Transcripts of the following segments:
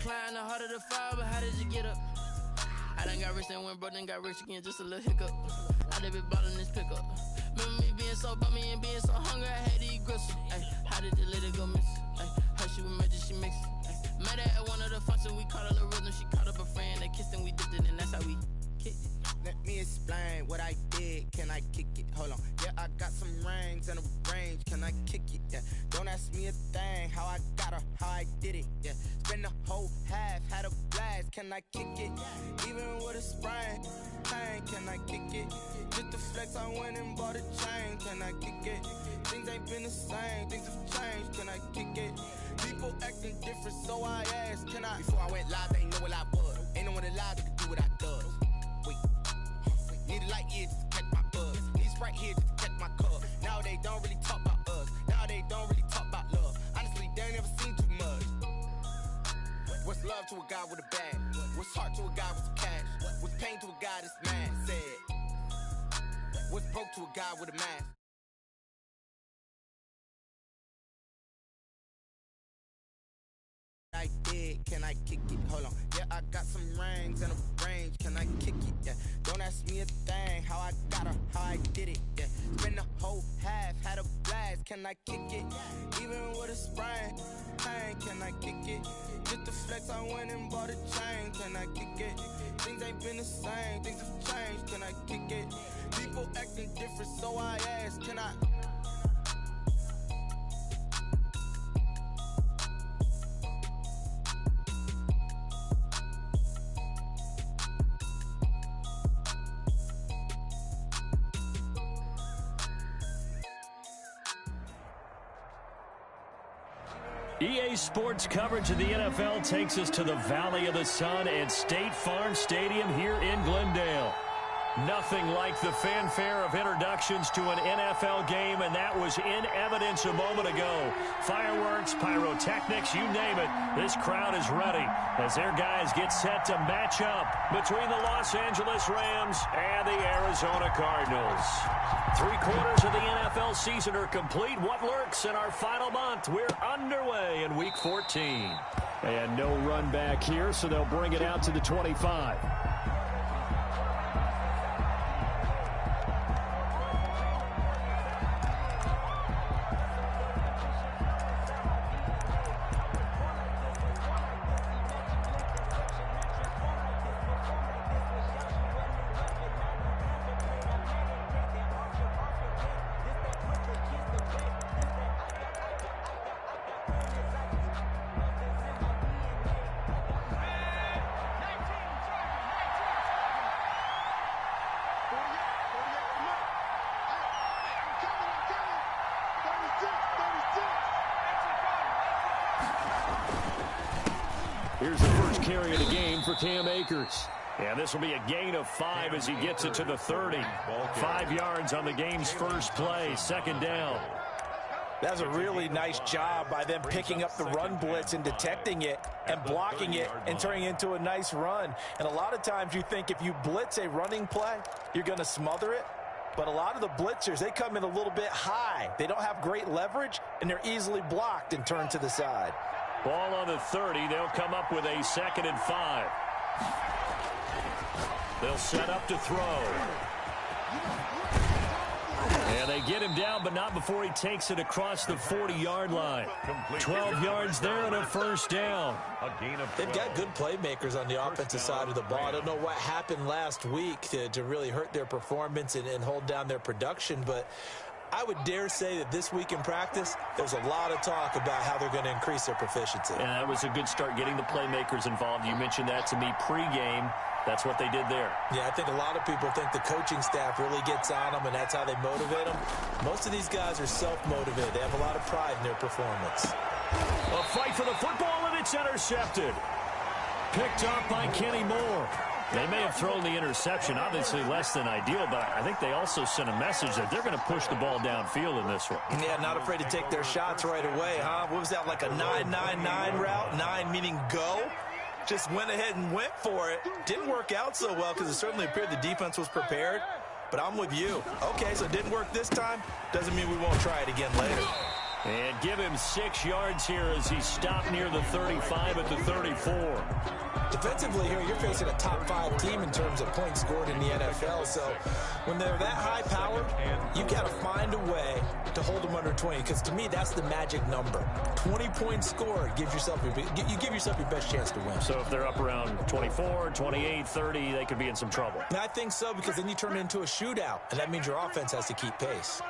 climb, the harder the fall, but how did you get up? I done got rich and went broke, then got rich again, just a little hiccup. I done been ballin' this pickup. Remember me being so bummy and being so hungry, I had to eat gristle. Ay, how did the lady go miss? Ay, her she was magic, she mixed. Met her at one of the functions, we caught a little rhythm. She caught up a friend, they kissed and we dipped it, and that's how we kicked it. Let me explain what I did. Can I kick it? Hold on. Yeah, I got some rings and a range. Can I kick it? Yeah. Don't ask me a thing. How I got her, how I did it. Yeah. Spend the whole half, had a blast. Can I kick it? Even with a sprain, pain. Can I kick it? Just the flex, I went and bought a chain. Can I kick it? Things ain't been the same. Things have changed. Can I kick it? People acting different, so I asked. Can I? Before I went live, they ain't know what I was. Ain't no one alive that could do what I does. Wait. Need a light here just to catch my buzz. Need Sprite here just to catch my cup. Now they don't really talk about us. Now they don't really talk about love. Honestly, they ain't never seen too much. What's love to a guy with a bag? What's heart to a guy with some cash? What's pain to a guy that's mad? Said. What's broke to a guy with a mask? I did, can I kick it? Hold on. Yeah, I got some rings and a range. Can I kick it? Yeah. Don't ask me a thing. How I got her, how I did it. Yeah. Spend the whole half, had a blast. Can I kick it? Even with a sprain, pain. Can I kick it? Just the flex, I went and bought a chain. Can I kick it? Things ain't been the same. Things have changed. Can I kick it? People acting different, so I asked. Can I? EA Sports coverage of the NFL takes us to the Valley of the Sun and State Farm Stadium here in Glendale. Nothing like the fanfare of introductions to an NFL game, and that was in evidence a moment ago. Fireworks, pyrotechnics, you name it. This crowd is ready as their guys get set to match up between the Los Angeles Rams and the Arizona Cardinals. 3/4 of the NFL season are complete. What lurks in our final month? We're underway in Week 14. And no run back here, so they'll bring it out to the 25. Here's the first carry of the game for Cam Akers. And this will be a gain of 5 as he gets it to the 30. 5 yards on the game's first play, second down. That's a really nice job by them picking up the run blitz and detecting it and blocking it and turning it into a nice run. And a lot of times you think if you blitz a running play, you're going to smother it. But a lot of the blitzers, they come in a little bit high. They don't have great leverage, and they're easily blocked and turned to the side. Ball on the 30. They'll come up with a 2nd and 5. They'll set up to throw. And they get him down, but not before he takes it across the 40-yard line. 12 yards there and a first down. They've got good playmakers on the offensive side of the ball. I don't know what happened last week to really hurt their performance and hold down their production, but I would dare say that this week in practice, there's a lot of talk about how they're going to increase their proficiency. And that was a good start, getting the playmakers involved. You mentioned that to me pregame. That's what they did there. Yeah, I think a lot of people think the coaching staff really gets on them, and that's how they motivate them. Most of these guys are self-motivated. They have a lot of pride in their performance. A fight for the football, and it's intercepted. Picked up by Kenny Moore. They may have thrown the interception, obviously less than ideal, but I think they also sent a message that they're going to push the ball downfield in this one. Yeah, not afraid to take their shots right away, huh? What was that, like a 9-9-9 route? 9 meaning go? Just went ahead and went for it. Didn't work out so well because it certainly appeared the defense was prepared. But I'm with you. Okay, so it didn't work this time. Doesn't mean we won't try it again later. And give him 6 yards here as he stopped near the 35 at the 34. Defensively here, you're facing a top-5 team in terms of points scored in the NFL. So when they're that high-powered, you've got to find a way to hold them under 20. Because to me, that's the magic number. 20 points scored gives yourself you give yourself your best chance to win. So if they're up around 24, 28, 30, they could be in some trouble. And I think so, because then you turn it into a shootout, and that means your offense has to keep pace.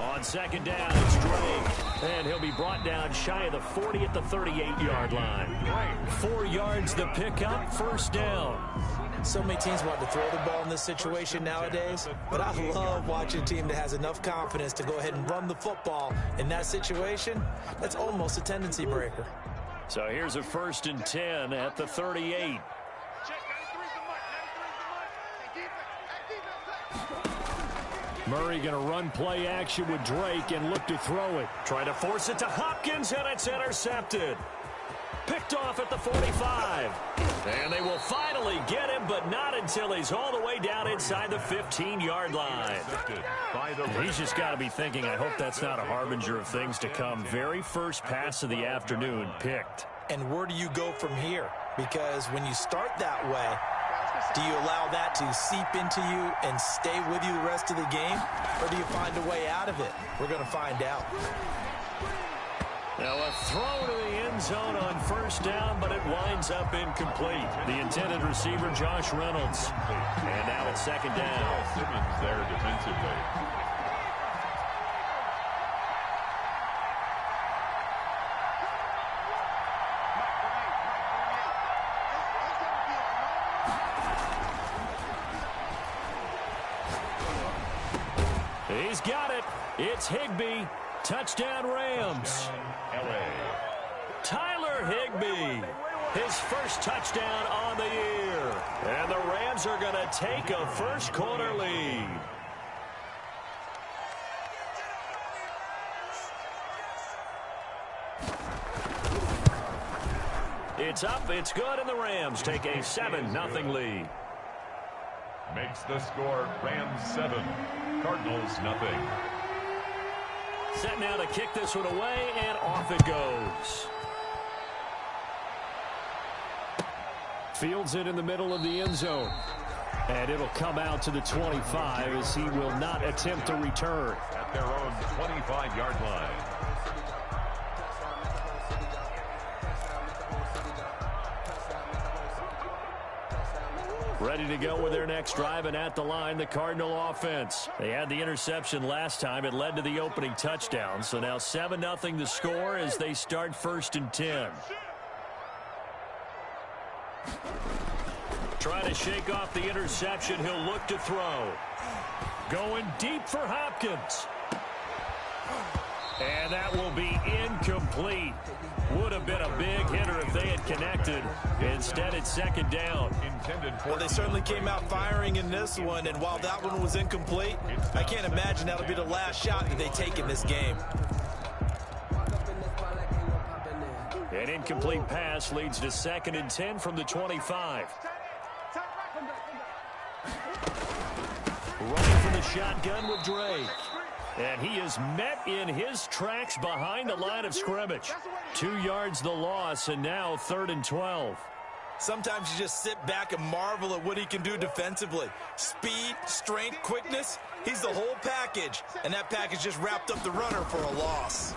On second down, it's Drake, and he'll be brought down shy of the 40 at the 38-yard line. 4 yards the pickup, first down. So many teams want to throw the ball in this situation nowadays, but I love watching a team that has enough confidence to go ahead and run the football. In that situation, that's almost a tendency breaker. So here's a 1st and 10 at the 38. Murray going to run play action with Drake and look to throw it. Try to force it to Hopkins, and it's intercepted. Picked off at the 45. And they will finally get him, but not until he's all the way down inside the 15-yard line. He's just got to be thinking, I hope that's not a harbinger of things to come. Very first pass of the afternoon picked. And where do you go from here? Because when you start that way, do you allow that to seep into you and stay with you the rest of the game? Or do you find a way out of it? We're going to find out. Now a throw to the end zone on 1st down, but it winds up incomplete. The intended receiver, Josh Reynolds. And now it's 2nd down. Simmons there defensively. He's got it. It's Higbee. Touchdown Rams. Tyler Higbee. His first touchdown on the year. And the Rams are going to take a first-quarter lead. It's up, it's good, and the Rams take a 7-0 lead. Makes the score Rams 7, Cardinals 0. Set now to kick this one away, and off it goes. Fields it in the middle of the end zone. And it'll come out to the 25 as he will not attempt to return. At their own 25-yard line. Ready to go with their next drive, and at the line, the Cardinal offense. They had the interception last time. It led to the opening touchdown. So now 7-0 the score as they start 1st and 10. Trying to shake off the interception. He'll look to throw. Going deep for Hopkins. And that will be incomplete. Would have been a big hitter if they had connected. Instead, it's 2nd down. Well, they certainly came out firing in this one, and while that one was incomplete, I can't imagine that'll be the last shot that they take in this game. An incomplete pass leads to 2nd and 10 from the 25. Running from the shotgun with Drake. And he is met in his tracks behind the line of scrimmage. 2 yards the loss, and now 3rd and 12. Sometimes you just sit back and marvel at what he can do defensively. Speed, strength, quickness, he's the whole package. And that package just wrapped up the runner for a loss.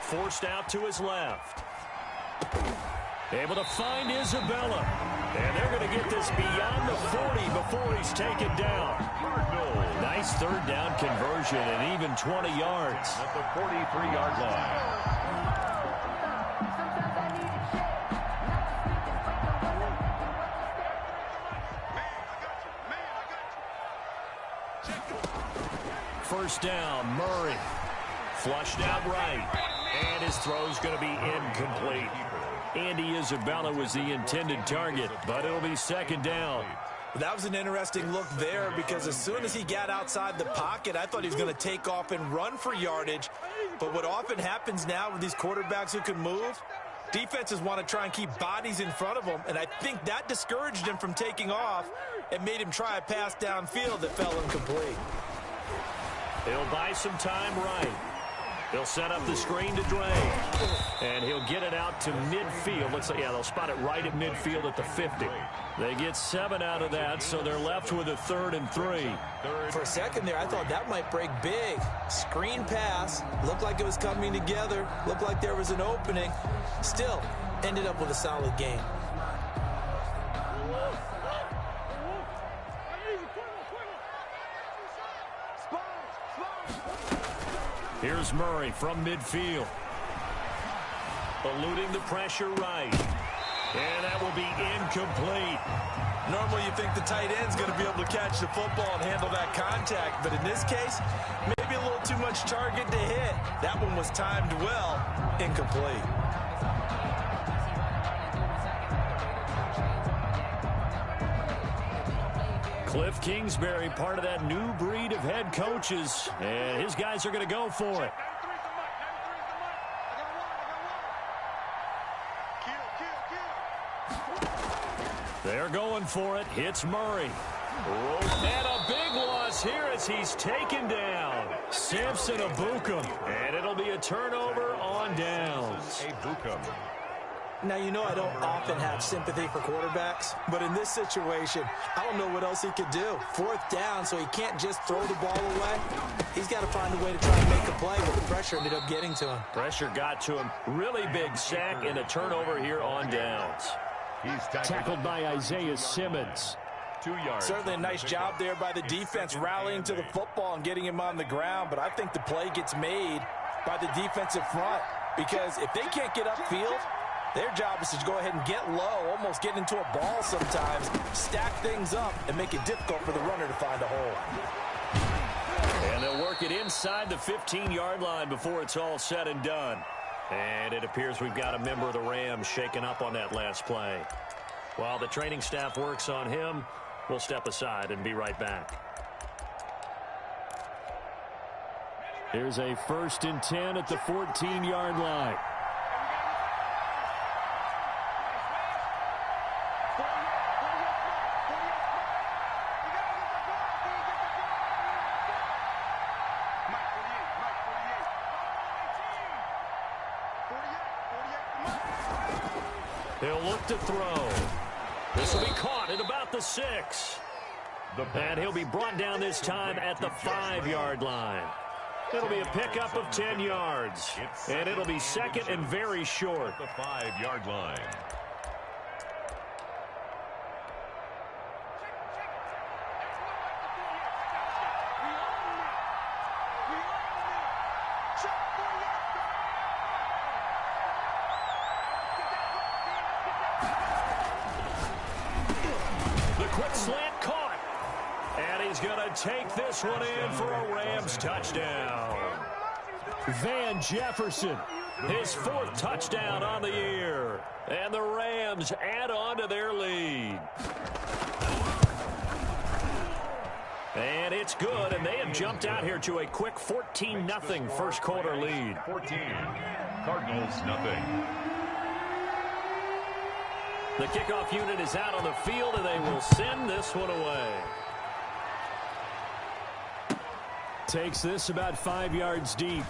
Forced out to his left. Able to find Isabella. And they're going to get this beyond the 40 before he's taken down. Nice 3rd down conversion and even 20 yards. At the 43-yard line. First down, Murray. Flushed out right. And his throw's going to be incomplete. Andy Isabella was the intended target, but it'll be 2nd down. That was an interesting look there because as soon as he got outside the pocket, I thought he was going to take off and run for yardage. But what often happens now with these quarterbacks who can move, Defenses want to try and keep bodies in front of them, and I think that discouraged him from taking off and made him try a pass downfield that fell incomplete. He'll buy some time right. He'll set up the screen to Dre. And he'll get it out to midfield. Looks like, yeah, they'll spot it right at midfield at the 50. They get 7 out of that, so they're left with a 3rd and 3. For a second there, I thought that might break big. Screen pass. Looked like it was coming together. Looked like there was an opening. Still, ended up with a solid game. Here's Murray from midfield. Eluding the pressure right. And that will be incomplete. Normally you think the tight end's going to be able to catch the football and handle that contact, but in this case, maybe a little too much target to hit. That one was timed well. Incomplete. Cliff Kingsbury, part of that new breed of head coaches, and his guys are going to go for it. They're going for it. Hits Murray. And a big loss here as he's taken down. Samson Ebukam. And it'll be a turnover on downs. Now, you know I don't often have sympathy for quarterbacks, but in this situation, I don't know what else he could do. 4th down, so he can't just throw the ball away. He's got to find a way to try and make a play, but the pressure ended up getting to him. Pressure got to him. Really big sack and a turnover here on downs. He's tackled by Isaiah Simmons. 2 yards. Certainly a nice job there by the defense rallying to the football and getting him on the ground, but I think the play gets made by the defensive front because if they can't get upfield, their job is to go ahead and get low, almost get into a ball sometimes, stack things up, and make it difficult for the runner to find a hole. And they'll work it inside the 15-yard line before it's all said and done. And it appears we've got a member of the Rams shaken up on that last play. While the training staff works on him, we'll step aside and be right back. Here's a 1st and 10 at the 14-yard line. He'll look to throw. This will be caught at about the 6. And he'll be brought down this time at the 5-yard line. It'll be a pickup of 10 yards. And it'll be 2nd and very short. The 5-yard line. Slant caught. And he's going to take this one in for a Rams touchdown. Van Jefferson, his 4th touchdown on the year. And the Rams add on to their lead. And it's good, and they have jumped out here to a quick 14-0 first quarter lead. 14, Cardinals nothing. The kickoff unit is out on the field, and they will send this one away. Takes this about 5 yards deep.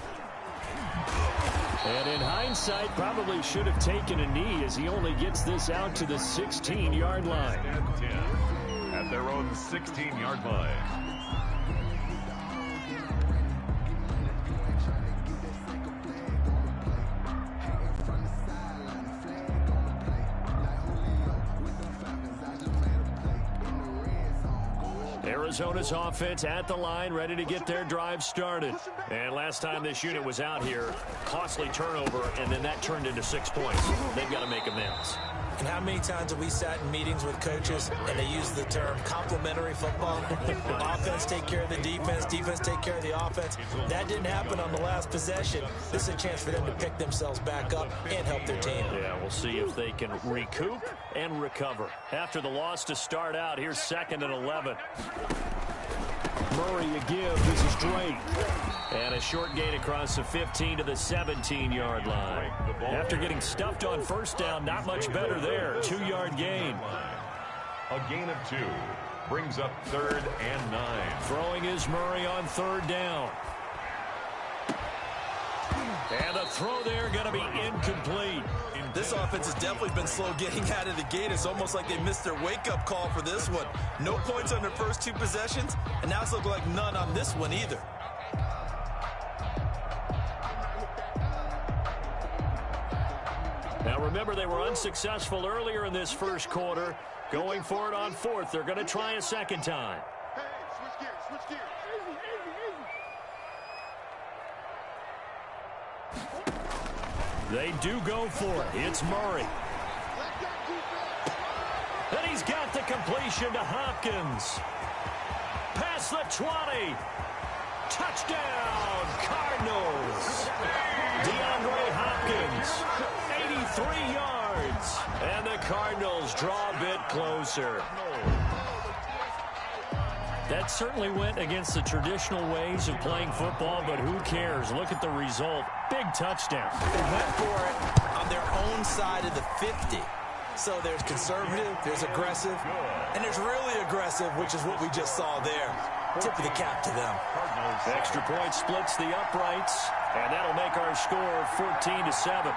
And in hindsight, probably should have taken a knee as he only gets this out to the 16-yard line. 10 at their own 16-yard line. Arizona's offense at the line, ready to get their drive started. And last time this unit was out here, costly turnover, and then that turned into 6 points. They've got to make amends. And how many times have we sat in meetings with coaches and they use the term complementary football? Offense take care of the defense, defense take care of the offense. That didn't happen on the last possession. This is a chance for them to pick themselves back up and help their team. Yeah, we'll see if they can recoup and recover. After the loss to start out, here's 2nd and 11. Murray a give. This is Drake. And a short gain across the 15 to the 17-yard line. After getting stuffed on first down, not much better there. 2-yard gain. A gain of 2 brings up 3rd and 9. Throwing is Murray on 3rd down. And the throw there going to be incomplete. This offense has definitely been slow getting out of the gate. It's almost like they missed their wake-up call for this one. No points on their first 2 possessions, and now it's looking like none on this one either. Now remember, they were unsuccessful earlier in this first quarter. Going for it on 4th. They're going to try a second time. Hey, switch gears, switch gears. They do go for it. It's Murray. And he's got the completion to Hopkins. Past the 20. Touchdown, Cardinals. DeAndre Hopkins, 83 yards. And the Cardinals draw a bit closer. That certainly went against the traditional ways of playing football, but who cares? Look at the result. Big touchdown. They went for it on their own side of the 50. So there's conservative, there's aggressive, and there's really aggressive, which is what we just saw there. Tip of the cap to them. Extra point splits the uprights, and that'll make our score 14-7.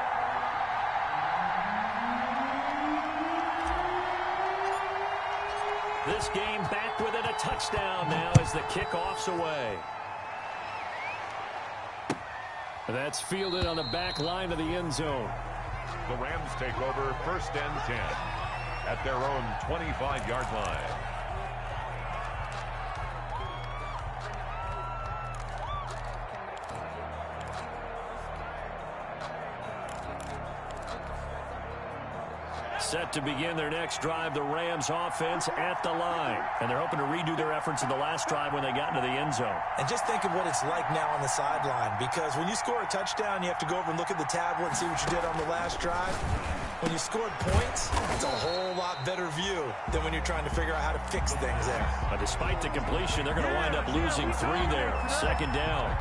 This game back within a touchdown now as the kickoff's away. That's fielded on the back line of the end zone. The Rams take over 1st and 10 at their own 25-yard line. Set to begin their next drive, the Rams offense at the line. And they're hoping to redo their efforts in the last drive when they got into the end zone. And just think of what it's like now on the sideline, because when you score a touchdown, you have to go over and look at the tablet and see what you did on the last drive. When you scored points, it's a whole lot better view than when you're trying to figure out how to fix things there. But despite the completion, they're going to wind up losing 3 there. 2nd down.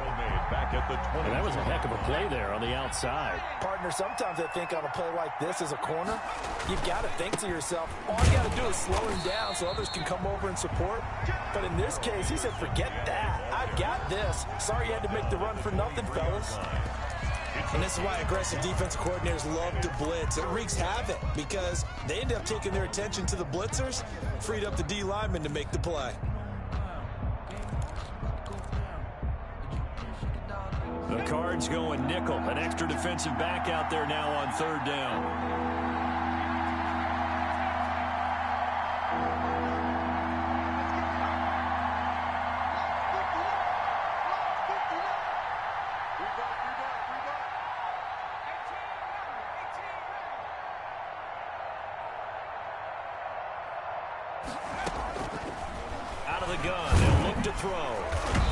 Back at the 20. And that was a heck of a play there on the outside. Partner, sometimes I think on a play like this as a corner, you've got to think to yourself, all you got to do is slow him down so others can come over and support. But in this case, he said, forget that. I've got this. Sorry you had to make the run for nothing, fellas. And this is why aggressive defensive coordinators love to blitz. It wreaks havoc because they end up taking their attention to the blitzers, freed up the D lineman to make the play. The Cards going nickel. An extra defensive back out there now on 3rd down. Out of the gun, they'll look to throw.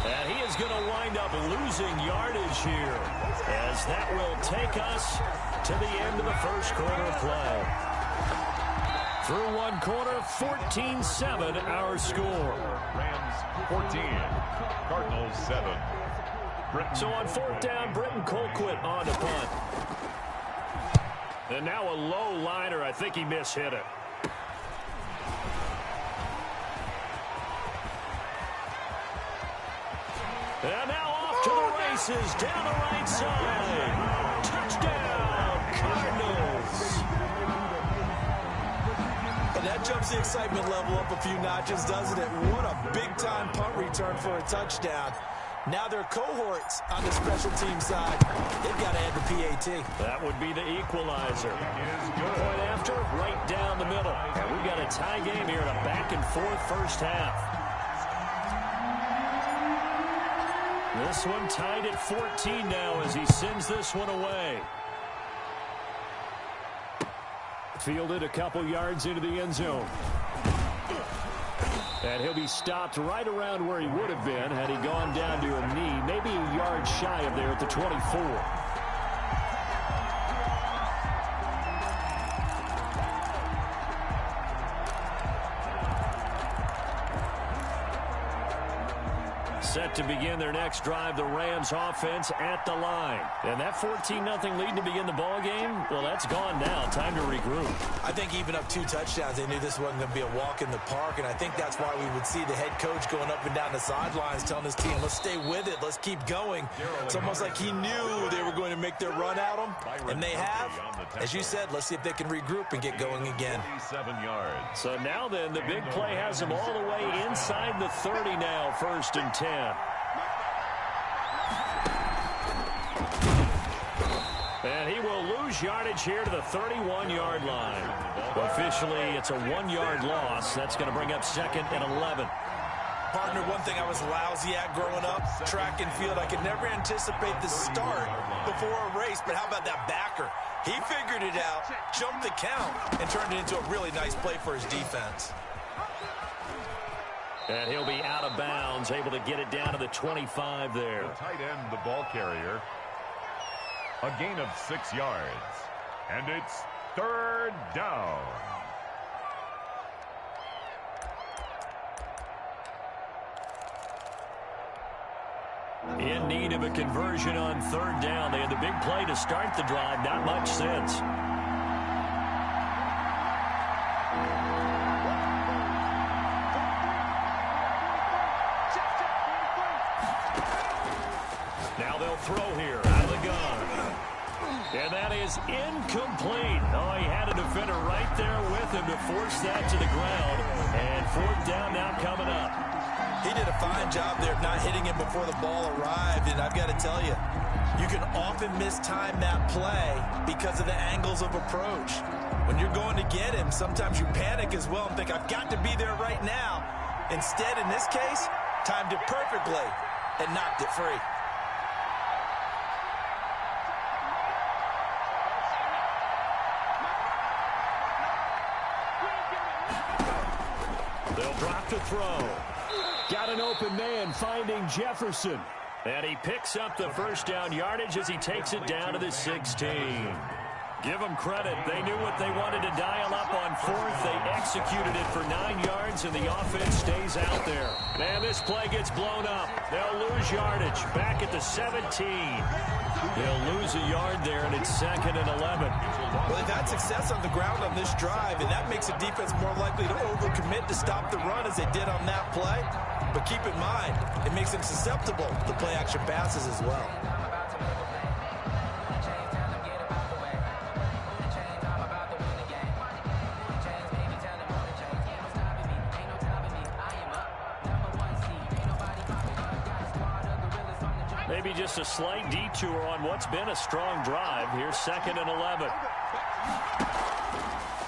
And he is going to wind up losing yardage here, as that will take us to the end of the first quarter of play. Through 1 quarter, 14-7 our score. Rams 14, Cardinals 7. So on 4th down, Britton Colquitt on to punt. And now a low liner. I think he mishit it. And now off to the races, down the right side. Touchdown, Cardinals. And that jumps the excitement level up a few notches, doesn't it? What a big-time punt return for a touchdown. Now their cohorts on the special team side, they've got to add the PAT. That would be the equalizer. Point after, right down the middle. And we've got a tie game here in a back-and-forth first half. This one tied at 14 now as he sends this one away. Fielded a couple yards into the end zone. And he'll be stopped right around where he would have been had he gone down to a knee, maybe a yard shy of there at the 24. Set to begin their next drive, the Rams offense at the line. And that 14-0 lead to begin the ball game, well, that's gone now. Time to regroup. I think even up 2 touchdowns, they knew this wasn't going to be a walk in the park, and I think that's why we would see the head coach going up and down the sidelines telling his team, let's stay with it, let's keep going. It's almost like he knew they were going to make their run at him, and they have. As you said, let's see if they can regroup and get going again. 7 yards. So now then, the big play has them all the way inside the 30 now, 1st and 10. And he will lose yardage here to the 31-yard line. Officially, it's a 1-yard loss. That's going to bring up 2nd and 11. Partner, one thing I was lousy at growing up, track and field, I could never anticipate the start before a race, but how about that backer? He figured it out, jumped the count, and turned it into a really nice play for his defense. And he'll be out of bounds, able to get it down to the 25 there. The tight end, the ball carrier. A gain of 6 yards. And it's 3rd down. In need of a conversion on 3rd down. They had the big play to start the drive. Not much since. Now they'll throw here out of the gun. And that is incomplete. Oh, he had a defender right there with him to force that to the ground. And 4th down now coming up. He did a fine job there of not hitting him before the ball arrived, and I've got to tell you, you can often mistime that play because of the angles of approach. When you're going to get him, sometimes you panic as well and think, I've got to be there right now. Instead, in this case, timed it perfectly and knocked it free. They'll drop to throw. Got an open man finding Jefferson. And he picks up the 1st down yardage as he takes it down to the 16. Give them credit. They knew what they wanted to dial up on 4th. They executed it for 9 yards, and the offense stays out there. And this play gets blown up. They'll lose yardage. Back at the 17. They'll lose a yard there, and it's 2nd and 11. Well, they've had success on the ground on this drive, and that makes the defense more likely to overcommit to stop the run as they did on that play. But keep in mind, it makes them susceptible to play-action passes as well. Maybe just a slight detour on what's been a strong drive. Here's 2nd and 11.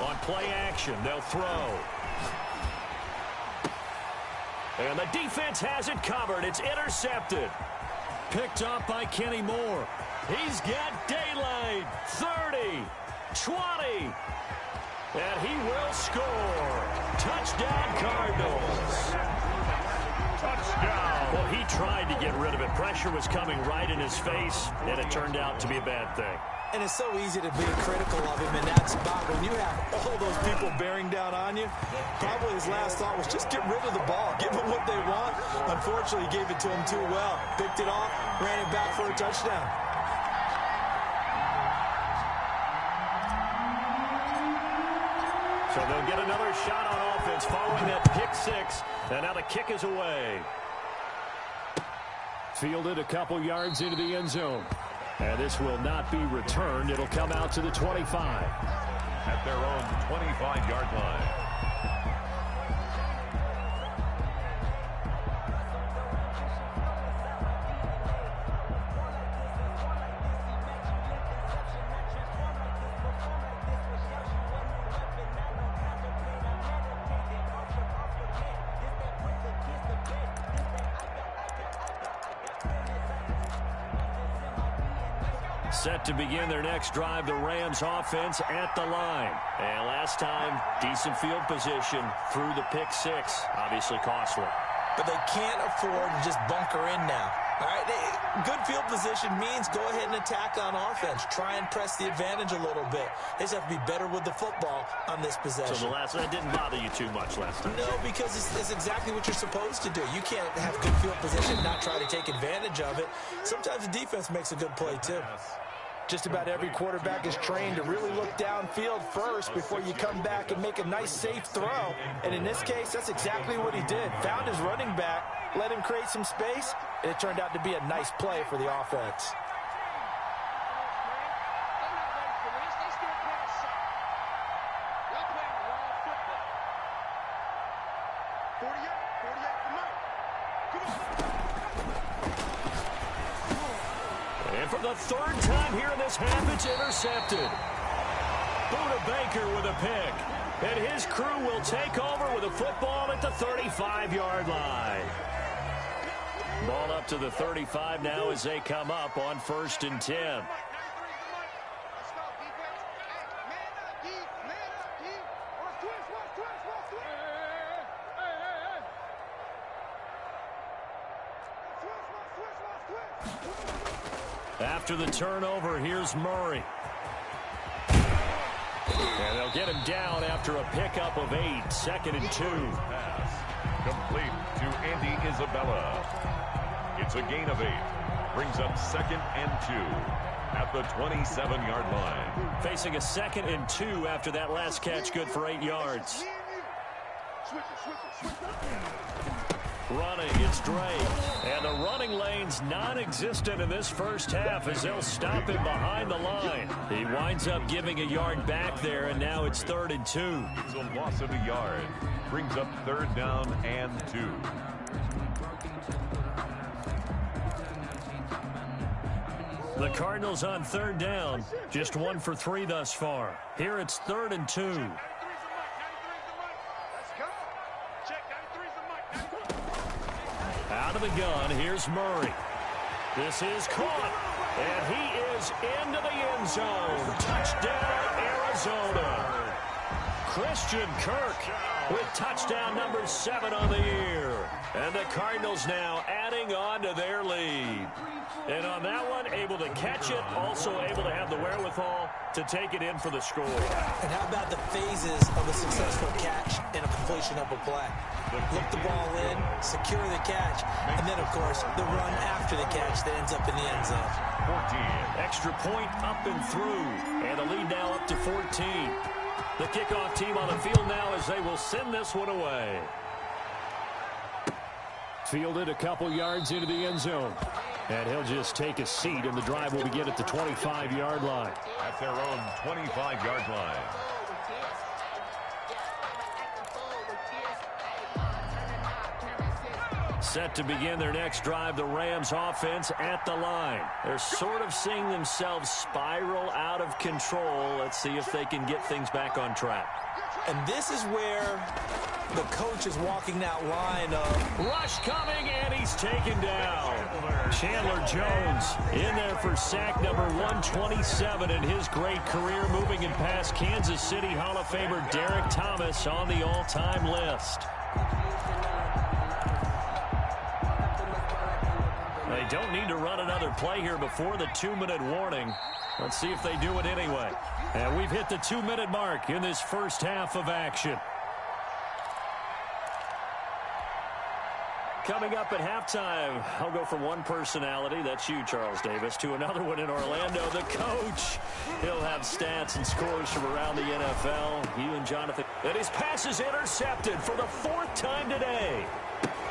On play action, they'll throw. And the defense has it covered. It's intercepted. Picked up by Kenny Moore. He's got daylight. 30, 20. And he will score. Touchdown, Cardinals. Touchdown. Well, he tried to get rid of it. Pressure was coming right in his face, and it turned out to be a bad thing. And it's so easy to be critical of him in that spot. When you have all those people bearing down on you, probably his last thought was just get rid of the ball. Give them what they want. Unfortunately, he gave it to them too well. Picked it off, ran it back for a touchdown. So they'll get another shot on offense following that pick 6. And now the kick is away. Fielded a couple yards into the end zone. And this will not be returned. It'll come out to the 25. At their own 25-yard line. Set to begin their next drive, the Rams offense at the line. And last time, decent field position through the pick 6. Obviously costly. But they can't afford to just bunker in now. All right, good field position means go ahead and attack on offense. Try and press the advantage a little bit. They just have to be better with the football on this possession. So that didn't bother you too much last time? No, because it's exactly what you're supposed to do. You can't have good field position and not try to take advantage of it. Sometimes the defense makes a good play, too. Just about every quarterback is trained to really look downfield first before you come back and make a nice, safe throw. And in this case, that's exactly what he did. Found his running back, let him create some space, and it turned out to be a nice play for the offense. And for the third time here in this half, it's intercepted. Buda Baker with a pick. And his crew will take over with a football at the 35-yard line. Ball up to the 35 now as they come up on 1st and 10. After the turnover, here's Murray. And they'll get him down after a pickup of 8, 2nd and 2. Pass complete to Andy Isabella. It's a gain of 8. Brings up 2nd and 2 at the 27-yard line. Facing a 2nd and 2 after that last catch, good for 8 yards. Running, it's Drake. And the running lane's non-existent in this first half as they'll stop him behind the line. He winds up giving a yard back there, and now it's 3rd and 2. It's a loss of a yard. Brings up 3rd down and 2. The Cardinals on 3rd down. Just 1 for 3 thus far. Here it's 3rd and 2. Out of the gun, here's Murray. This is caught, and he is into the end zone. Touchdown, Arizona. Christian Kirk with touchdown number 7 on the year. And the Cardinals now adding on to their lead. And on that one, able to catch it, also able to have the wherewithal to take it in for the score. And how about the phases of a successful catch and a completion of a play? Look the ball in, secure the catch, and then, of course, the run after the catch that ends up in the end zone. 14. Extra point up and through, and the lead now up to 14. The kickoff team on the field now as they will send this one away. Fielded a couple yards into the end zone. And he'll just take a seat, and the drive will begin at the 25-yard line. At their own 25-yard line. Set to begin their next drive, the Rams offense at the line. They're sort of seeing themselves spiral out of control. Let's see if they can get things back on track. And this is where the coach is walking that line of rush coming, and he's taken down. Chandler Jones in there for sack number 127 in his great career, moving and past Kansas City Hall of Famer Derek Thomas on the all-time list. They don't need to run another play here before the 2-minute warning. Let's see if they do it anyway. And we've hit the 2-minute mark in this first half of action. Coming up at halftime, I'll go from one personality, that's you, Charles Davis, to another one in Orlando, the coach. He'll have stats and scores from around the NFL. You and Jonathan. And his pass is intercepted for the 4th time today.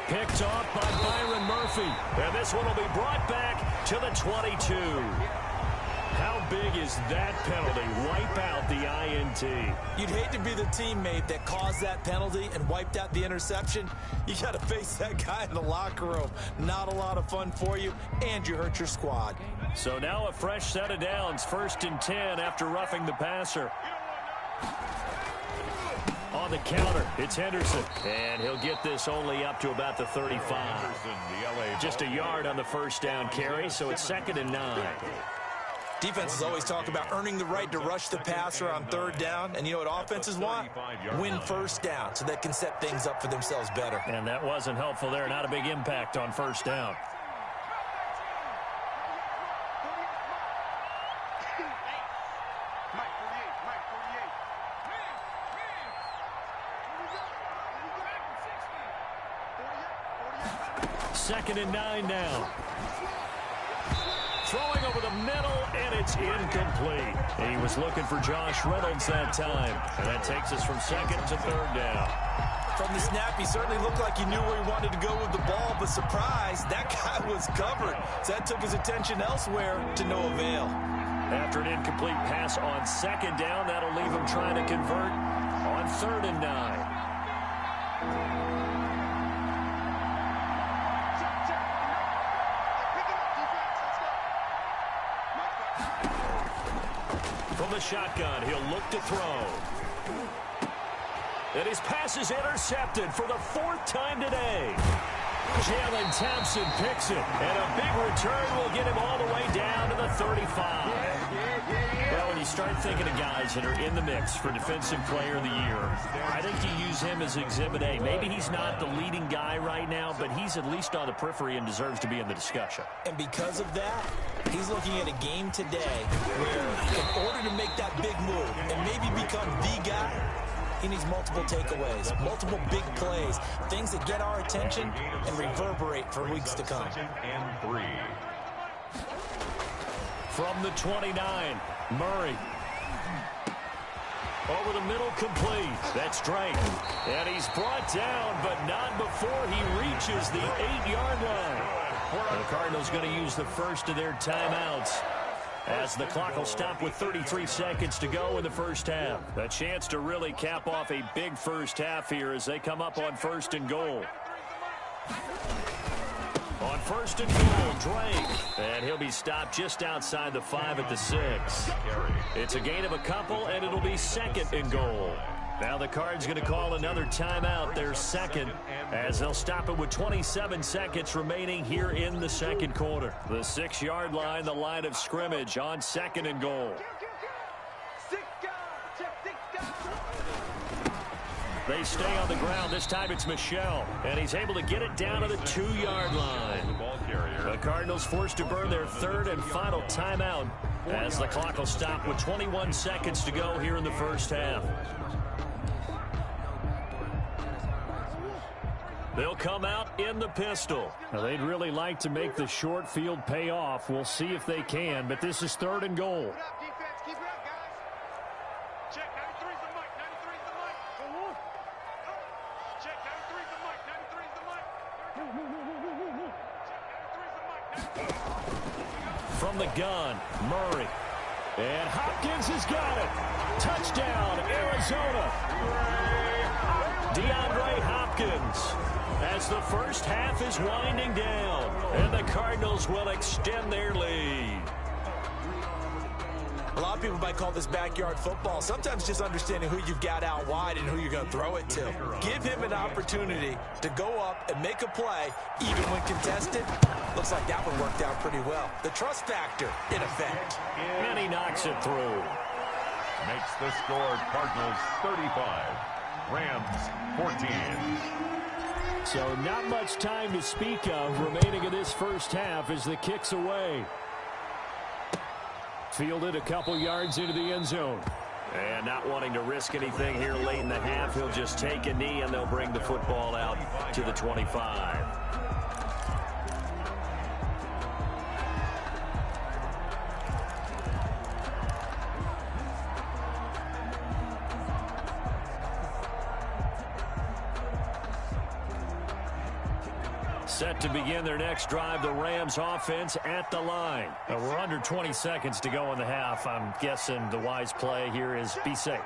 Picked off by Byron Murphy. And this one will be brought back to the 22. How big is that penalty? Wipe out the INT. You'd hate to be the teammate that caused that penalty and wiped out the interception. You got to face that guy in the locker room. Not a lot of fun for you, and you hurt your squad. So now a fresh set of downs. 1st and 10 after roughing the passer. On the counter, it's Henderson. And he'll get this only up to about the 35. Just a yard on the first down carry, so it's 2nd and 9. Defenses always talk about earning the right to rush the passer on 3rd down. And you know what offenses want? Win 1st down so they can set things up for themselves better. And that wasn't helpful there. Not a big impact on 1st down. 2nd and 9 now. Throwing over the middle, and it's incomplete. He was looking for Josh Reynolds that time. And that takes us from 2nd to 3rd down. From the snap, he certainly looked like he knew where he wanted to go with the ball, but surprise, that guy was covered. So that took his attention elsewhere to no avail. After an incomplete pass on 2nd down, that'll leave him trying to convert on 3rd and 9. From the shotgun, he'll look to throw. And his pass is intercepted for the 4th time today. Jalen Thompson picks it, and a big return will get him all the way down to the 35. Well, when you start thinking of guys that are in the mix for Defensive Player of the Year, I think you use him as Exhibit A. Maybe he's not the leading guy right now, but he's at least on the periphery and deserves to be in the discussion. And because of that, he's looking at a game today where in order to make that big move and maybe become the guy, he needs multiple takeaways, multiple big plays, things that get our attention and reverberate for weeks to come. And 3. From the 29, Murray. Over the middle, complete. That's Drake. And he's brought down, but not before he reaches the 8-yard line. The Cardinals going to use the first of their timeouts, as the clock will stop with 33 seconds to go in the first half. A chance to really cap off a big first half here as they come up on 1st and goal. On 1st and goal, Drake. And he'll be stopped just outside the 5 at the 6. It's a gain of a couple, and it'll be 2nd and goal. Now the Cards going to call another timeout, their 2nd, as they'll stop it with 27 seconds remaining here in the 2nd quarter. The 6-yard line, the line of scrimmage on 2nd and goal. They stay on the ground. This time it's Michel, and he's able to get it down to the 2-yard line. The Cardinals forced to burn their 3rd and final timeout, as the clock will stop with 21 seconds to go here in the first half. They'll come out in the pistol. Now, they'd really like to make the short field pay off. We'll see if they can, but this is 3rd and goal. Keep it up, guys. Check, 93's the mic. 93's the mic. Check, 93's the mic. 93's the mic. Check, 93's the mic. From the gun, Murray. And Hopkins has got it. Touchdown, Arizona. DeAndre Hopkins, as the first half is winding down, and the Cardinals will extend their lead. A lot of people might call this backyard football. Sometimes just understanding who you've got out wide and who you're going to throw it to. Give him an opportunity to go up and make a play, even when contested. Looks like that one worked out pretty well. The trust factor, in effect. And he knocks it through. Makes the score Cardinals 35, Rams 14. So not much time to speak of remaining in this first half as the kick's away. Fielded a couple yards into the end zone. And not wanting to risk anything here late in the half, he'll just take a knee and they'll bring the football out to the 25. Set to begin their next drive, the Rams offense at the line. We're under 20 seconds to go in the half. I'm guessing the wise play here is be safe.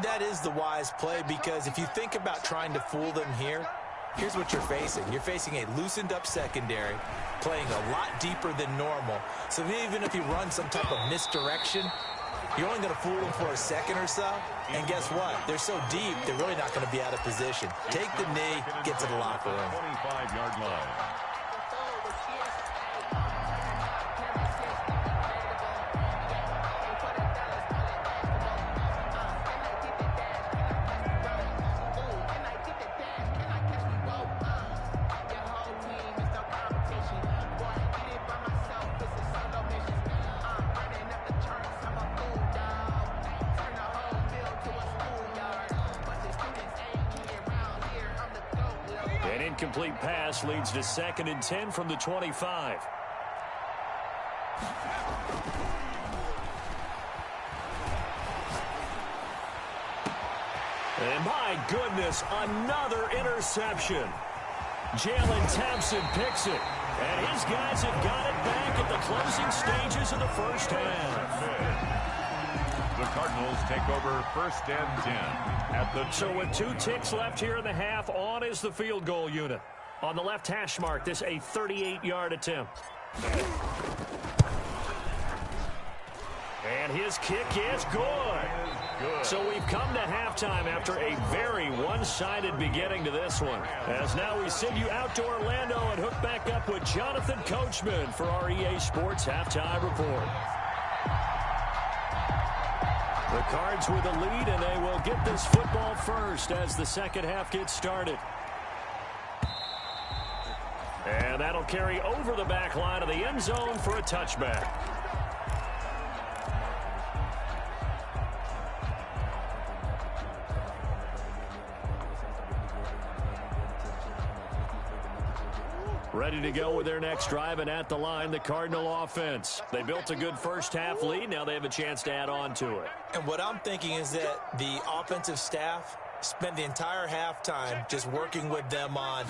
That is the wise play, because if you think about trying to fool them here, here's what you're facing. You're facing a loosened up secondary, playing a lot deeper than normal. So even if you run some type of misdirection, you're only going to fool them for a second or so. And guess what? They're so deep, they're really not going to be out of position. Take the knee, get to the locker room. 25-yard line. An incomplete pass leads to 2nd and 10 from the 25. And my goodness, another interception. Jalen Thompson picks it. And his guys have got it back at the closing stages of the first half. The Cardinals take over 1st and 10 at the. So with 2 ticks left here in the half, on is the field goal unit. On the left hash mark, this a 38-yard attempt. And his kick is good. So we've come to halftime after a very one-sided beginning to this one. As now we send you out to Orlando and hook back up with Jonathan Coachman for our EA Sports Halftime Report. The Cards with a lead, and they will get this football first as the second half gets started. And that'll carry over the back line of the end zone for a touchback. Ready to go with their next drive, and at the line, the Cardinal offense. They built a good first half lead. Now they have a chance to add on to it. And what I'm thinking is that the offensive staff spent the entire halftime just working with them on,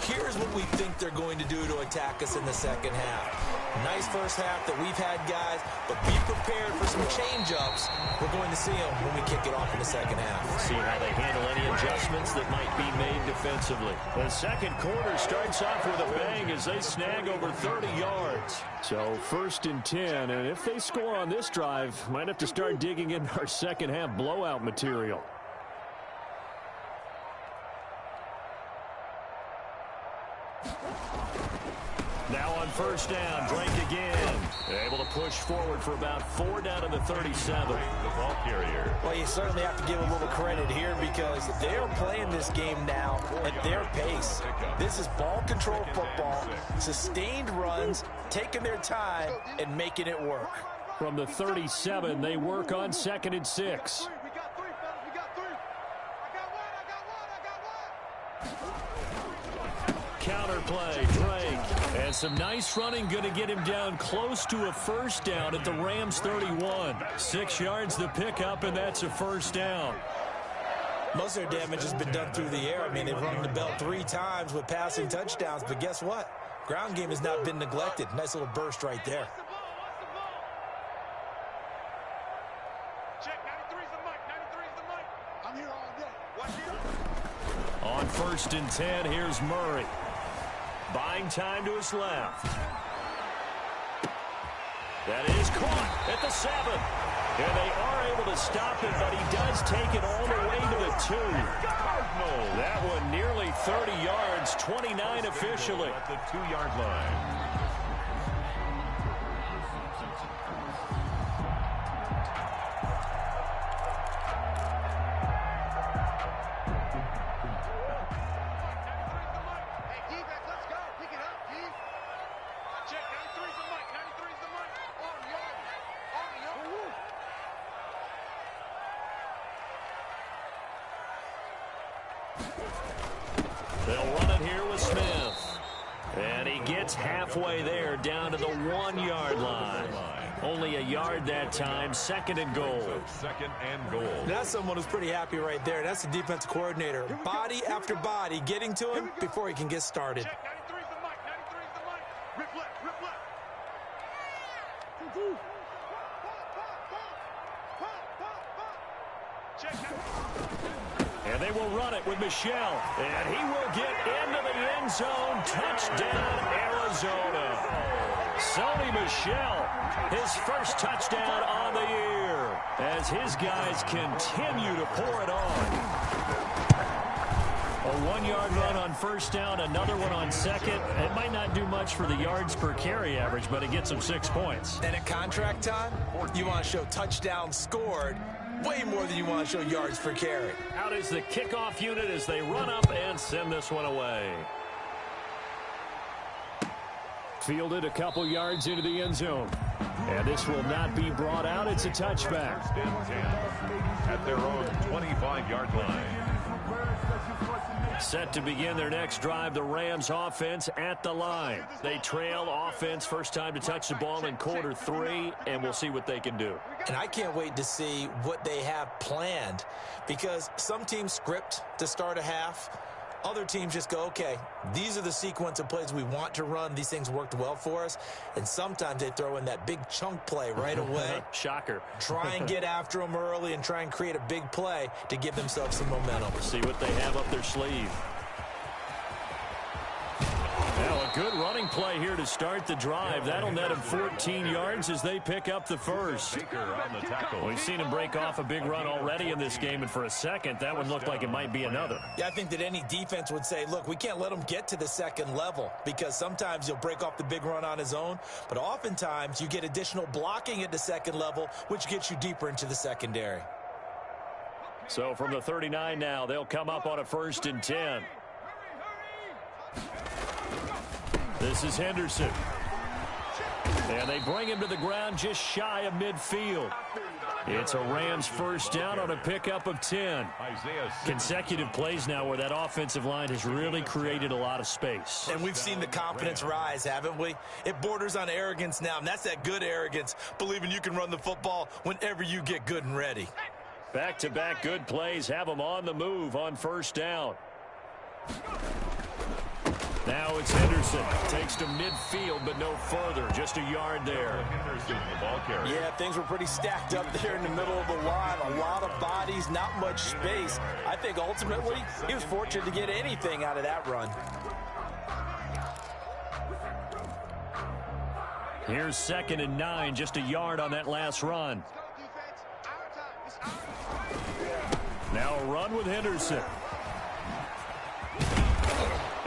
here's what we think they're going to do to attack us in the second half. Nice first half that we've had, guys, but be prepared for some change-ups. We're going to see them when we kick it off in the second half. See how they handle any adjustments that might be made defensively. The second quarter starts off with a bang as they snag over 30 yards. So 1st and 10, and if they score on this drive, might have to start digging in our second half blowout material. Now on 1st down, Drake again. Able to push forward for about 4 down to the 37. The ball carrier. Well, you certainly have to give a little credit here because they're playing this game now at their pace. This is ball control football, sustained runs, taking their time, and making it work. From the 37, they work on 2nd and 6. We got 3, fellas. We got 3. I got 1. Counterplay, Drake. And some nice running, going to get him down close to a 1st down at the Rams 31. 6 yards the pickup, and that's a 1st down. Most of their damage has been done through the air. I mean, they've rung the bell 3 times with passing touchdowns, but guess what? Ground game has not been neglected. Nice little burst right there. Check, 93's the mic. 93's the mic. I'm here all day. Watch here. On 1st and 10, here's Murray. Buying time to his left. That is caught at the 7. And they are able to stop it, but he does take it all the way to the 2. That one nearly 30 yards, 29 officially. At the 2-yard line. They'll run it here with Smith. And he gets halfway there, down to the 1-yard line. Only a yard that time, 2nd and goal. 2nd and goal. That's someone who's pretty happy right there. That's the defensive coordinator. Body after body, getting to him before he can get started. Check, 93's the mic. 93's the mic. Rip left, rip left. Check, 93. And they will run it with Michelle. And he will get into the end zone. Touchdown, Arizona. Sony Michel, his first touchdown on the year, as his guys continue to pour it on. A 1-yard run on 1st down, another one on 2nd. It might not do much for the yards per carry average, but it gets them 6 points. And at contract time, you want to show touchdowns scored way more than you want to show yards per carry. Out is the kickoff unit as they run up and send this one away. Fielded a couple yards into the end zone. And this will not be brought out. It's a touchback. 1st and 10 at their own 25-yard line. Set to begin their next drive, the Rams offense at the line. They trail offense, first time to touch the ball in quarter 3, and we'll see what they can do. And I can't wait to see what they have planned, because some teams script to start a half. Other teams just go, okay, these are the sequence of plays we want to run. These things worked well for us. And sometimes they throw in that big chunk play right away. Shocker. Try and get after them early and try and create a big play to give themselves some momentum. See what they have up their sleeve. Now a good running play here to start the drive. That'll net him 14 yards as they pick up the first. We've seen him break off a big run already in this game, and for a second, that one looked like it might be another. Yeah, I think that any defense would say, look, we can't let him get to the second level, because sometimes he'll break off the big run on his own, but oftentimes you get additional blocking at the second level, which gets you deeper into the secondary. So from the 39 now, they'll come up on a 1st and 10. This is Henderson. And they bring him to the ground just shy of midfield. It's a Rams first down on a pickup of 10. Consecutive plays now where that offensive line has really created a lot of space. And we've seen the confidence rise, haven't we? It borders on arrogance now, and that's that good arrogance, believing you can run the football whenever you get good and ready. Back-to-back good plays have them on the move on first down. Now it's Henderson. Takes to midfield, but no further. Just a yard there. Yeah, things were pretty stacked up there in the middle of the line. A lot of bodies, not much space. I think ultimately he was fortunate to get anything out of that run. Here's 2nd and 9. Just a yard on that last run. Now a run with Henderson.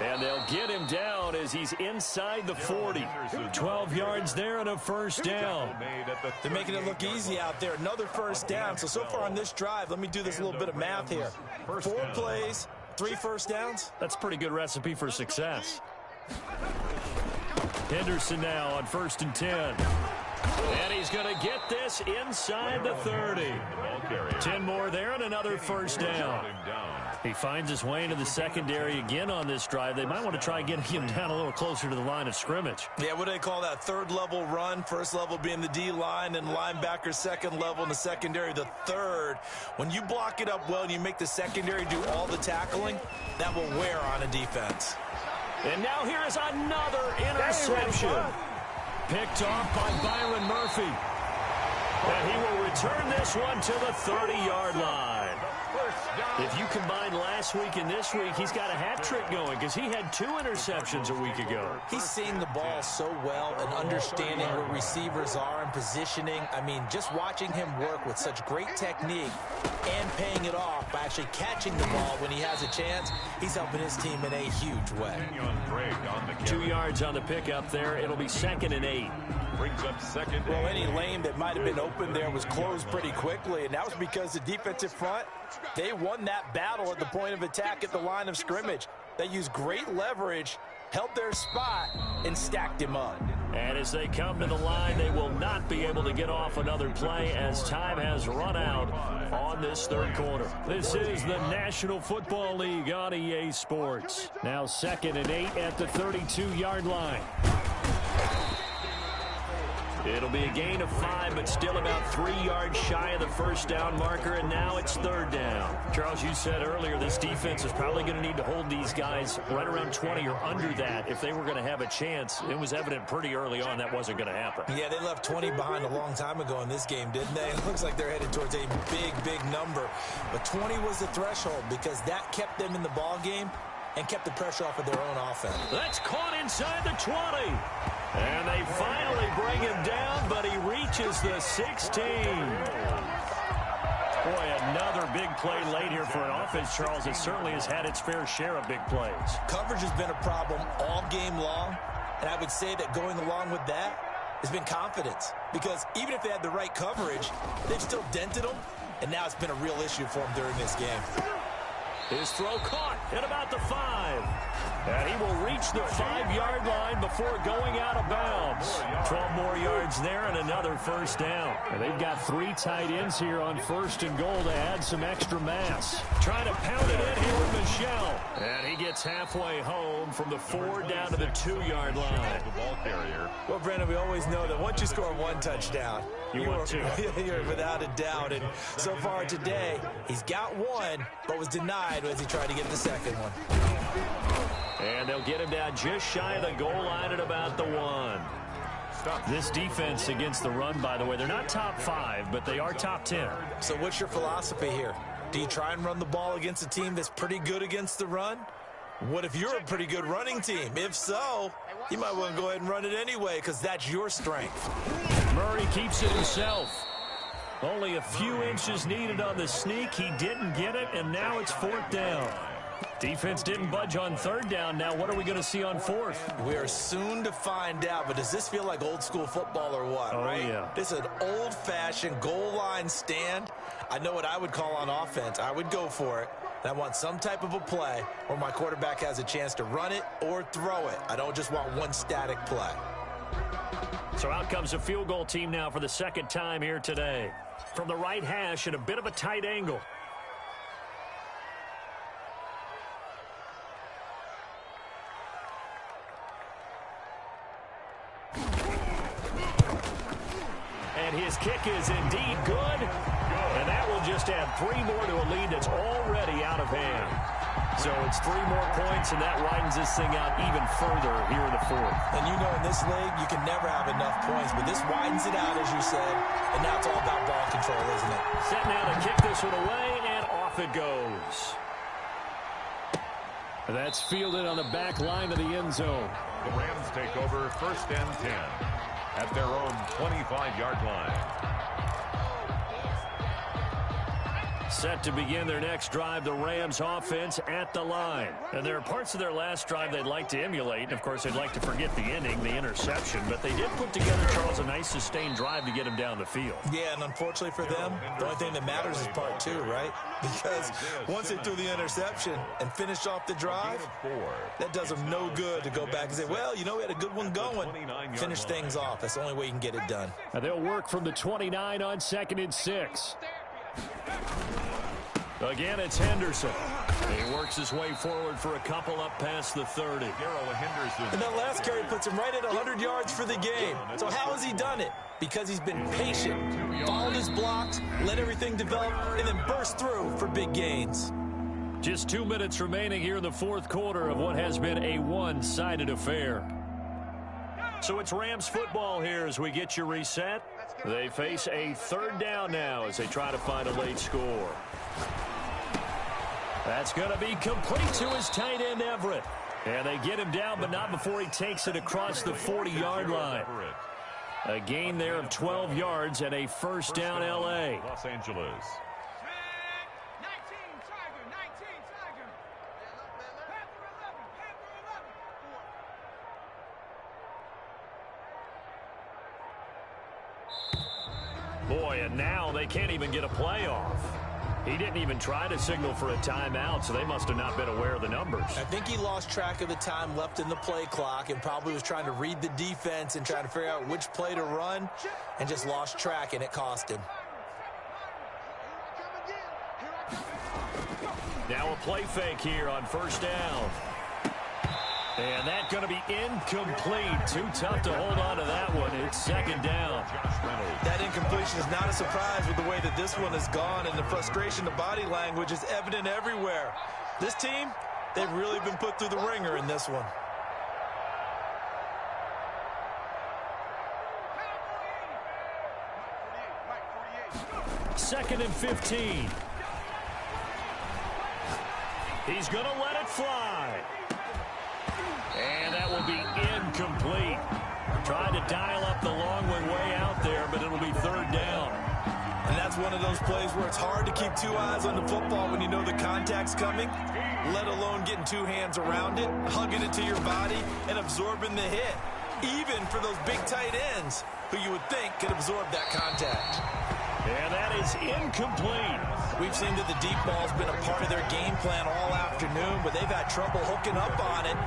And they'll get him down as he's inside the 40. 12 yards there and a first down. They're making it look easy out there. Another first down. So far on this drive, let me do this little bit of math here. 4 plays, 3 first downs. That's a pretty good recipe for success. Henderson now on 1st and 10. And he's going to get this inside the 30. 10 more there and another first down. He finds his way into the secondary again on this drive. They might want to try getting him down a little closer to the line of scrimmage. Yeah, what do they call that? 3rd level run. 1st level being the D-line, and linebacker 2nd level in the secondary, the 3rd. When you block it up well and you make the secondary do all the tackling, that will wear on a defense. And now here is another interception. Picked off by Byron Murphy. And he will return this one to the 30-yard line. If you combine last week and this week, he's got a hat trick going because he had 2 interceptions a week ago. He's seeing the ball so well and understanding where receivers are and positioning. I mean, just watching him work with such great technique and paying it off by actually catching the ball when he has a chance, he's helping his team in a huge way. 2 yards on the pickup there. It'll be 2nd and 8. Brings up 2nd. Well, any lane that might have been open there was closed pretty quickly, and that was because the defensive front, they won that battle at the point of attack at the line of scrimmage. They used great leverage, held their spot, and stacked him up. And as they come to the line, they will not be able to get off another play as time has run out on this 3rd quarter. This is the National Football League on EA Sports. Now 2nd and 8 at the 32-yard line. It'll be a gain of 5, but still about 3 yards shy of the first down marker, and now it's 3rd down. Charles, you said earlier this defense is probably going to need to hold these guys right around 20 or under that if they were going to have a chance. It was evident pretty early on that wasn't going to happen. Yeah, they left 20 behind a long time ago in this game, didn't they? It looks like they're headed towards a big number. But 20 was the threshold because that kept them in the ball game and kept the pressure off of their own offense. That's caught inside the 20. And they finally bring him down, but he reaches the 16. Boy, another big play late here for an offense, Charles. It certainly has had its fair share of big plays. Coverage has been a problem all game long, and I would say that going along with that has been confidence. Because even if they had the right coverage, they've still dented them, and now it's been a real issue for them during this game. His throw caught at about the 5. And he will reach the 5-yard line before going out of bounds. 12 more yards there and another first down. And they've got 3 tight ends here on 1st and goal to add some extra mass. Trying to pound it in here with Michelle. And he gets halfway home from the 4 down to the 2-yard line. The ball carrier. Well, Brandon, we always know that once you score 1 touchdown, you're without a doubt. And so far today, he's got 1, but was denied as he tried to get the second one. And they'll get him down just shy of the goal line at about the 1. This defense against the run, by the way, they're not top 5, but they are top 10. So what's your philosophy here? Do you try and run the ball against a team that's pretty good against the run? What if you're a pretty good running team? If so, you might want to go ahead and run it anyway because that's your strength. Murray keeps it himself. Only a few inches needed on the sneak. He didn't get it, and now it's 4th down. Defense didn't budge on 3rd down. Now what are we going to see on 4th? We are soon to find out, but does this feel like old school football or what? Oh, right? Yeah. This is an old-fashioned goal line stand. I know what I would call on offense. I would go for it. And I want some type of a play where my quarterback has a chance to run it or throw it. I don't just want one static play. So out comes a field goal team now for the 2nd time here today. From the right hash at a bit of a tight angle. And his kick is indeed good. And that will just add 3 more to a lead that's already out of hand. So it's 3 more points, and that widens this thing out even further here in the 4th. And you know in this league, you can never have enough points, but this widens it out, as you said, and now it's all about ball control, isn't it? Set now to kick this one away, and off it goes. That's fielded on the back line of the end zone. The Rams take over 1st and 10 at their own 25-yard line. Set to begin their next drive, the Rams offense at the line. And there are parts of their last drive they'd like to emulate. And, of course, they'd like to forget the ending, the interception. But they did put together, Charles, a nice sustained drive to get him down the field. Yeah, and unfortunately for them, the only thing that matters is part 2, right? Because once they threw the interception and finished off the drive, that does them no good to go back and say, well, you know, we had a good one going. Finish things off. That's the only way you can get it done. And they'll work from the 29 on 2nd and 6. Again, it's Henderson. He works his way forward for a couple up past the 30. And that last carry puts him right at 100 yards for the game. So how has he done it? Because he's been patient, followed his blocks, let everything develop, and then burst through for big gains. Just 2 minutes remaining here in the 4th quarter of what has been a one-sided affair. So it's Rams football here as we get you reset. They face a 3rd down now as they try to find a late score. That's going to be complete to his tight end, Everett. And they get him down, but not before he takes it across the 40-yard line. A gain there of 12 yards and a 1st down, L.A. Los Angeles. Boy, and now they can't even get a play off. He didn't even try to signal for a timeout, so they must have not been aware of the numbers. I think he lost track of the time left in the play clock and probably was trying to read the defense and trying to figure out which play to run and just lost track, and it cost him. Now a play fake here on 1st down. And that's going to be incomplete. Too tough to hold on to that one. It's 2nd down. That incompletion is not a surprise with the way that this one has gone, and the frustration, the body language is evident everywhere. This team, they've really been put through the ringer in this one. Second and 15. He's going to let it fly. And that will be incomplete. Trying to dial up the long way out there, but it'll be 3rd down. And that's one of those plays where it's hard to keep 2 eyes on the football when you know the contact's coming, let alone getting 2 hands around it, hugging it to your body, and absorbing the hit, even for those big tight ends who you would think could absorb that contact. And that is is incomplete. We've seen that the deep ball's been a part of their game plan all afternoon, but they've had trouble hooking up on it,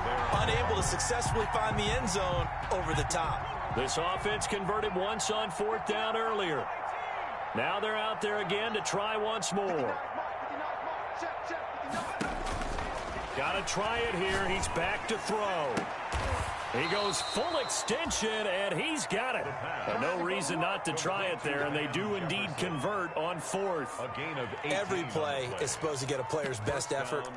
unable to successfully find the end zone over the top. This offense converted once on 4th down earlier. Now they're out there again to try once more. Got to try it here. He's back to throw. He goes full extension, and he's got it. And no reason not to try it there, and they do indeed convert on 4th. A gain of 18. Every play is supposed to get a player's best effort,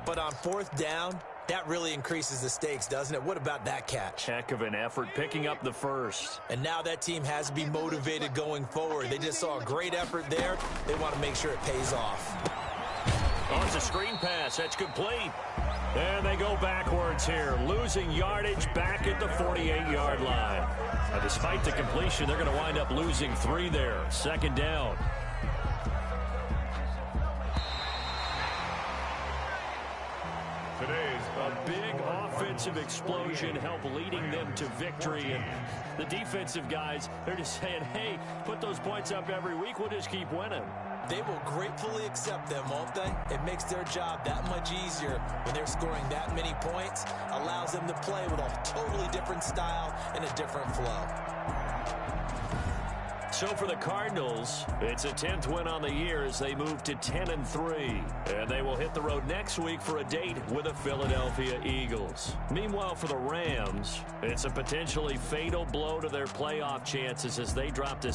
but on 4th down, that really increases the stakes, doesn't it? What about that catch? Heck of an effort picking up the first. And now that team has to be motivated going forward. They just saw a great effort there. They want to make sure it pays off. Oh, it's a screen pass. That's complete. And they go backwards here, losing yardage back at the 48-yard line. Now, despite the completion, they're going to wind up losing 3 there. 2nd down. Today's A big offensive explosion helped leading them to victory. And the defensive guys, they're just saying, hey, put those points up every week. We'll just keep winning. They will gratefully accept them, won't they? It makes their job that much easier when they're scoring that many points. Allows them to play with a totally different style and a different flow. So for the Cardinals, it's a 10th win on the year as they move to 10-3. And they will hit the road next week for a date with the Philadelphia Eagles. Meanwhile, for the Rams, it's a potentially fatal blow to their playoff chances as they drop to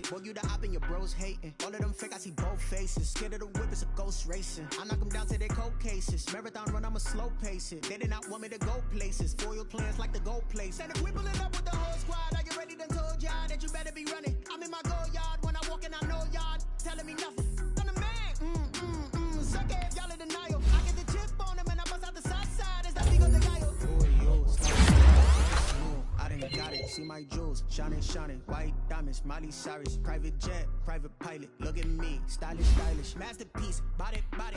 Boy, you the op and your bros hating. All of them fake, I see both faces. Scared of the whip, it's a ghost racing. I knock them down to their cold cases. Marathon run, I'ma slow pace it. They did not want me to go places. Foil plans like the gold place. And if we pulling up with the whole squad, are you ready? Done told y'all that you better be running. I'm in my go yard. When I walk in, I know y'all telling me nothing. I'm the man. Suck it, y'all in denial. I get the chip on them and I bust out the south side. It's that big of the guy. I done got it, see my jewels, shining, white diamonds, Miley Cyrus, private jet, private pilot, look at me, stylish, masterpiece, body, hey,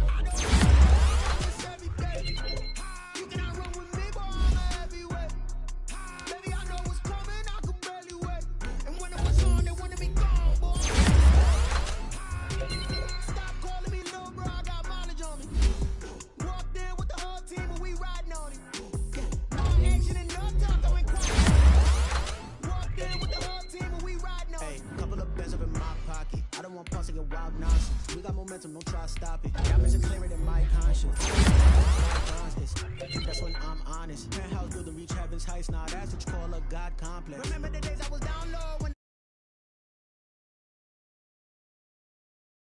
I know this every day, you cannot run with me, boy, I'm a heavyweight, baby, I know what's coming, I could barely wait, and when it was on, they wanted me gone, boy, stop calling me little bro, I got mileage on me, walked in with the whole team, and we riding on it. Couple of bands up in my pocket. I don't want pulse to get wild nonsense. We got momentum, don't try to stop it. Diamonds are clearer than my conscience. That's when I'm honest. Penthouse building reach heaven's heights. Now that's what you call a God complex. Remember the days I was down low when